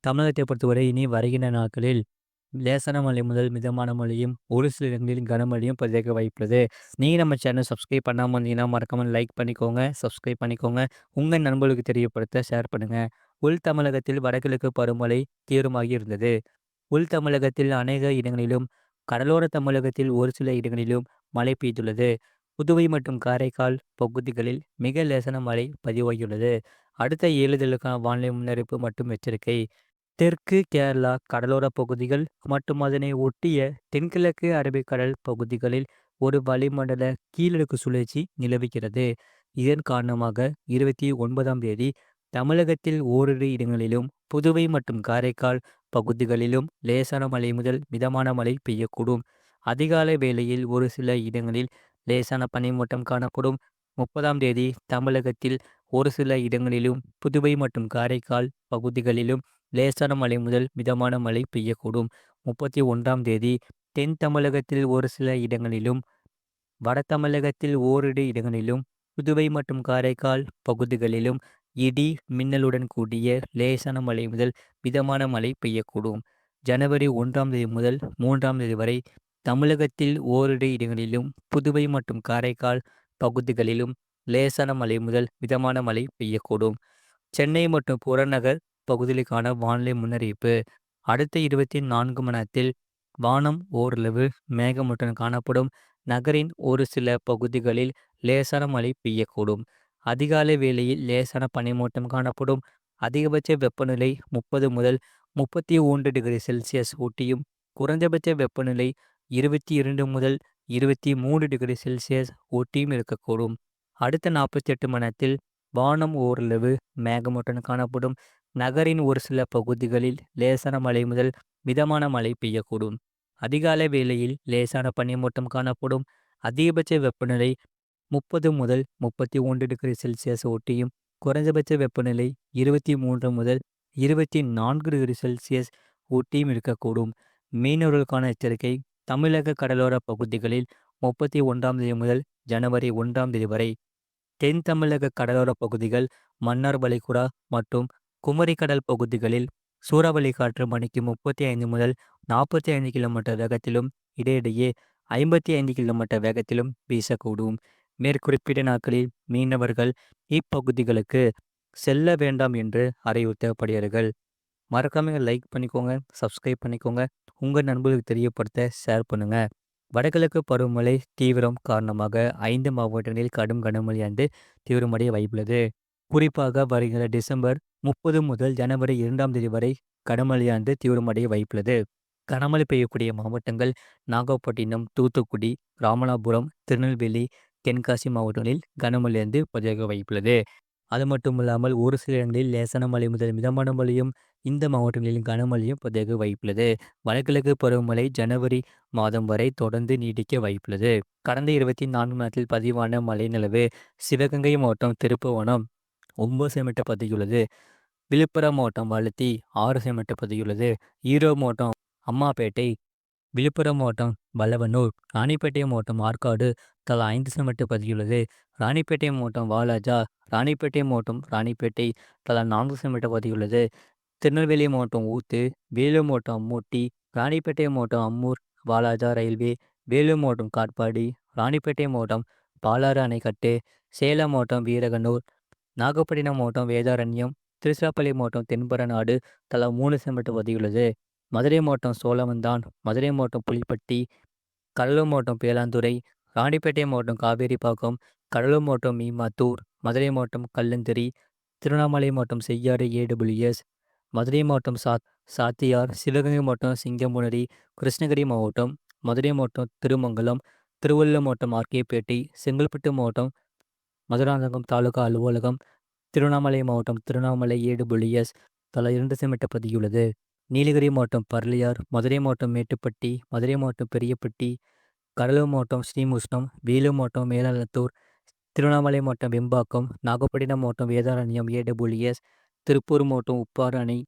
தமிழகத்தை பொறுத்தவரை இனி வருகின்ற நாட்களில் லேசான மழை முதல் மிதமான மழையும், ஒரு சில இடங்களில் கனமழையும் பதிவாக வாய்ப்புள்ளது. நீங்க நம்ம சேனல் சப்ஸ்கிரைப் பண்ணாம இருந்தீங்கன்னா, மறக்காம லைக் பண்ணிக்கோங்க, சப்ஸ்கிரைப் பண்ணிக்கோங்க. உங்க நண்பர்களுக்கு தெரியப்படுத்த ஷேர் பண்ணுங்க. உள் தமிழகத்தில் வடகிழக்கு பருவமழை தீவிரமாகி இருந்தது. உள் தமிழகத்தில் அநேக இடங்களிலும், கடலோர தமிழகத்தில் ஒரு சில இடங்களிலும் மழை பெய்துள்ளது. புதுவை மற்றும் காரைக்கால் பகுதிகளில் மிக லேசான மழை பதிவாகியுள்ளது. அடுத்த 7 தினங்களுக்கான வானிலை முன்னறிவிப்பு மற்றும் எச்சரிக்கை. தெற்கு கேரளா கடலோர பகுதிகள் மற்றும் அதனை ஒட்டிய தென்கிழக்கு அரபிக்கடல் பகுதிகளில் ஒரு வளிமண்டல கீழடுக்கு சுழற்சி நிலவுகிறது. இதன் காரணமாக 29ஆம் தேதி தமிழகத்தில் ஓரிரு இடங்களிலும், புதுவை மற்றும் காரைக்கால் பகுதிகளிலும் லேசான மழை முதல் மிதமான மழை பெய்யக்கூடும். அதிகாலை வேளையில் ஒரு சில இடங்களில் லேசான பனிமூட்டம் காணப்படும். 30ஆம் தேதி தமிழகத்தில் ஒரு சில இடங்களிலும், புதுவை மற்றும் காரைக்கால் பகுதிகளிலும் லேசான மழை முதல் மிதமான மழை பெய்யக்கூடும். 31ஆம் தேதி தென் தமிழகத்தில் ஒரு சில இடங்களிலும், வட தமிழகத்தில் ஓரிரு இடங்களிலும், புதுவை மற்றும் காரைக்கால் பகுதிகளிலும் இடி மின்னலுடன் கூடிய லேசான மழை முதல் மிதமான மழை பெய்யக்கூடும். ஜனவரி 1ஆம் தேதி முதல் 3ஆம் தேதி வரை தமிழகத்தில் ஓரிரு இடங்களிலும், புதுவை மற்றும் காரைக்கால் பகுதிகளிலும் லேசான மழை முதல் மிதமான மழை பெய்யக்கூடும். சென்னை மற்றும் புறநகர் பகுதிகளுக்கான வானிலை முன்னறிவிப்பு. அடுத்த 24 மணி நேரத்தில் வானம் ஓரளவு மேகமூட்டம் காணப்படும். நகரின் ஒரு சில பகுதிகளில் லேசான மழை பெய்யக்கூடும். அதிகாலை வேளையில் லேசான பனிமூட்டம் காணப்படும். அதிகபட்ச வெப்பநிலை 30 முதல் 31 டிகிரி செல்சியஸ் ஊட்டியும், குறைந்தபட்ச வெப்பநிலை 22 முதல் 23 டிகிரி செல்சியஸ் ஊட்டியும் இருக்கக்கூடும். அடுத்த 48 மணி நேரத்தில் வானம் ஓரளவு மேகமூட்டம் காணப்படும். நகரின் ஒரு சில பகுதிகளில் லேசான மழை முதல் மிதமான மழை பெய்யக்கூடும். அதிகாலை வேளையில் லேசான பனிமூட்டம் காணப்படும். அதிகபட்ச வெப்பநிலை 30 முதல் 31 டிகிரி செல்சியஸ் ஊட்டியும், குறைந்தபட்ச வெப்பநிலை 23 முதல் 24 டிகிரி செல்சியஸ் ஊட்டியும் இருக்கக்கூடும். மீனவர்களுக்கான எச்சரிக்கை. தமிழக கடலோர பகுதிகளில் 31ஆம் தேதி முதல் ஜனவரி 1ஆம் தேதி வரை தென் தமிழக கடலோர பகுதிகள், மன்னார் வளைகுடா மற்றும் குமரிக்கடல் பகுதிகளில் சூறாவளி காற்று மணிக்கு 35 முதல் 45 கிலோமீட்டர் வேகத்திலும், இடையிடையே 55 கிலோமீட்டர் வேகத்திலும் வீசக்கூடும். மேற்குறிப்பிட்ட நாட்களில் மீனவர்கள் இப்பகுதிகளுக்கு செல்ல வேண்டாம் என்று அறிவுறுத்தப்படுகிறார்கள். மறக்காம லைக் பண்ணிக்கோங்க, சப்ஸ்கிரைப் பண்ணிக்கோங்க. உங்கள் நண்பர்களுக்கு தெரியப்படுத்த ஷேர் பண்ணுங்க. வடகிழக்கு பருவமழை தீவிரம் காரணமாக 5 மாவட்டங்களில் கடும் கனமழையானது தீவிரமடைய வாய்ப்புள்ளது. குறிப்பாக வருகிற டிசம்பர் 30 முதல் ஜனவரி 2ஆம் தேதி வரை கனமழையானது தீவிரமடைய வாய்ப்புள்ளது. கனமழை பெய்யக்கூடிய மாவட்டங்கள் நாகப்பட்டினம், தூத்துக்குடி, ராமநாதபுரம், திருநெல்வேலி, தென்காசி மாவட்டங்களில் கனமழையானது பதிவாக வாய்ப்புள்ளது. அது மட்டும் இல்லாமல் ஒரு சில இடங்களில் லேசான மழை முதல் மிதமான மழையும், இந்த மாவட்டங்களில் கனமழையும் பதிவாக வாய்ப்புள்ளது. வடகிழக்கு பருவமழை ஜனவரி மாதம் வரை தொடர்ந்து நீடிக்க வாய்ப்புள்ளது. கடந்த 24 மணி நேரத்தில் பதிவான மழை நிலவு. சிவகங்கை மாவட்டம் திருப்புவனம் 9 சென்டிமீட்டர் பதிவுள்ளது. விழுப்புரம் மாவட்டம் வளத்தி 6 சென்டிமீட்டர் பதிவுள்ளது. ஈரோடு மாவட்டம் அம்மாப்பேட்டை, விழுப்புரம் மாவட்டம் வல்லவனூர், ராணிப்பேட்டை மாவட்டம் ஆற்காடு தலா 5 சென்டிமீட்டர் பதிவுள்ளது. ராணிப்பேட்டை மாவட்டம் வாலாஜா, ராணிப்பேட்டை மாவட்டம் ராணிப்பேட்டை தலா 4 சென்டிமீட்டர் பதிவுள்ளது. திருநெல்வேலி மாவட்டம் ஊத்து, வேலூர் மாவட்டம் அம்மூட்டி, ராணிப்பேட்டை மாவட்டம் அம்மூர் வாலாஜா ரயில்வே, வேலூர் மாவட்டம் காட்பாடி, ராணிப்பேட்டை மாவட்டம் பாலாறு அணைக்கட்டு, சேலம் மாவட்டம் வீரகனூர், நாகப்பட்டினம் மாவட்டம் வேதாரண்யம், திருச்சிராப்பள்ளி மாவட்டம் தென்பரநாடு தலா 3 சென்டிமீட்டர் பதிவுள்ளது. மதுரை மாவட்டம் சோழவந்தான், மதுரை மாவட்டம் புலிப்பட்டி, கடலூர் மாவட்டம் பேலாந்துறை, ராணிப்பேட்டை மாவட்டம் காவேரிப்பாக்கம், கடலூர் மாவட்டம் மீமாத்தூர், மதுரை மாவட்டம் கல்லந்திரி, திருவண்ணாமலை மாவட்டம் செய்யாறு ஏடபிள்யூஎஸ், மதுரை மாவட்டம் சாத்தியார், சிவகங்கை மாவட்டம் சிங்கமுனரி, கிருஷ்ணகிரி மாவட்டம், மதுரை மாவட்டம் திருமங்கலம், திருவள்ளூர் மாவட்டம் ஆர்கேபேட்டை, செங்கல்பட்டு மாவட்டம் மதுராந்தகம் தாலுகா அலுவலகம், திருவண்ணாமலை மாவட்டம் திருவண்ணாமலை ஏடபிள்யூஎஸ் தலா 2 சென்டிமீட்டர் பதிவுள்ளது. நீலகிரி மாவட்டம் பர்லியார், மதுரை மாவட்டம் மேட்டுப்பட்டி, மதுரை மாவட்டம் பெரியப்பட்டி, கடலூர் மாவட்டம் ஸ்ரீமுஷ்ணம், வேலூர் மாவட்டம் மேலாளத்தூர், திருவண்ணாமலை மாவட்டம் வெம்பாக்கம், நாகப்பட்டினம் மாவட்டம் வேதாரண்யம் ஏடபிள்யூஎஸ், திருப்பூர் மாவட்டம் உப்பாறு அணை,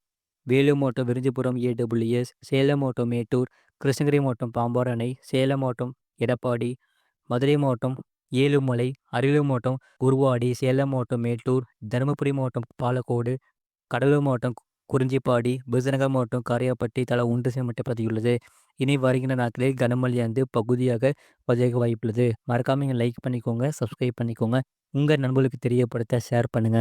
வேலூர் மாவட்டம் விரிஞ்சிபுரம் ஏடபிள்யூஎஸ், சேலம் மாவட்டம் மேட்டூர், கிருஷ்ணகிரி மாவட்டம் பாம்பாறு அணை, சேலம் மாவட்டம் எடப்பாடி, மதுரை மாவட்டம் ஏழுமலை, அரியலூர் மாவட்டம் குருவாடி, சேலம் மாவட்டம் மேட்டூர், தருமபுரி மாவட்டம் பாலக்கோடு, கடலூர் மாவட்டம் குறிஞ்சிப்பாடி, விருதுநகர் மாவட்டம் காரியாபட்டி தலா 1 சென்டிமீட்டர் பதிவுள்ளது. இனி வருகின்ற நாட்களில் கனமழையானது பகுதியாக பதிவாக வாய்ப்புள்ளது. மறக்காம நீங்க லைக் பண்ணிக்கோங்க, சப்ஸ்கிரைப் பண்ணிக்கோங்க. உங்க நண்பர்களுக்கு தெரியப்படுத்த ஷேர் பண்ணுங்க.